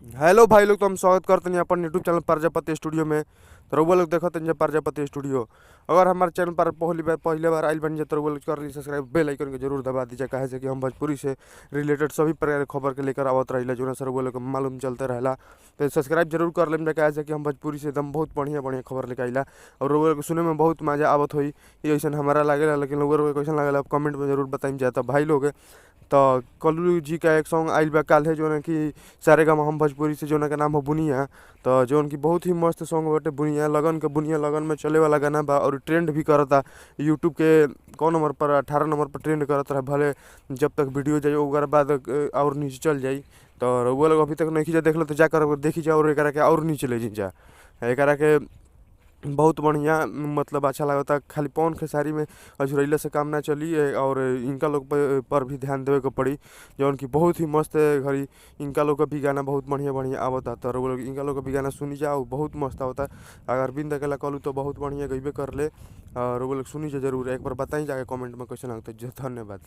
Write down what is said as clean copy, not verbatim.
Hello भाई लोग, तो हम स्वागत करते हैं अपन यूट्यूब चैनल प्रजापति स्टूडियो में। तो रउआ लोग देखते हैं प्रजापति स्टूडियो। अगर हमारे चैनल पर पहले बार आइल बन जाए तो रउआ लोग कर ली सब्सक्राइब, बेल आइकन के जरूर दबा दीजिए। काहे से कि हम भोजपुरी से रिलेटेड सभी प्रकार के खबर के लेकर आवत रहिला, जो सर रउआ लोग के मालूम चलते रहेला। तो सब्सक्राइब जरूर कर लेम, काहे से कि हम भोजपुरी से एकदम बहुत बढ़िया बढ़िया खबर लेके आइला और रउआ लोग के सुने में बहुत मजा आवत होई। ये ऐसा हमारा लागेला, लेकिन रउआ लोग के कैसा लागेला कमेंट में जरूर बताइम जाता भाई लोग। तो कल्लू जी का एक सॉन्ग आइल बा काल है, जो ना कि सारेगामा हम भोजपुरी से, जो ना का नाम है बुनिया। तो जो उनकी बहुत ही मस्त सॉन्ग बाटे बुनिया। बुनिया लगन में चले वाला गाना बा और ट्रेंड भी करता यूट्यूब के कौन नंबर पर, 18 नंबर पर ट्रेंड करता रहा। भले जब तक वीडियो जाए ओकर बाद और नीचे चल जाई। तो रउआ लोग अभी तक नहीं जा देख लो तो जाकर देखी जा और एकरा के और नीचे ले जा एकरा के। बहुत बढ़िया मतलब अच्छा लगता। खाली पवन खेसारी में अझुरैला से काम ना चली और इनका लोग पर भी ध्यान देवे को पड़ी, जो उनकी बहुत ही मस्त है घड़ी। इनका लोग का भी गाना बहुत बढ़िया बढ़िया आवता। तो वो लोग इनका लोग का भी गाना सुनी जाओ, बहुत मस्त आवता। अगर बिंद अकेला कलू तो बहुत बढ़िया गईबे कर ले और वो लोग सुनी जा जरूर। एक बार बताई जाके कमेंट में कैसे लगता है। धन्यवाद।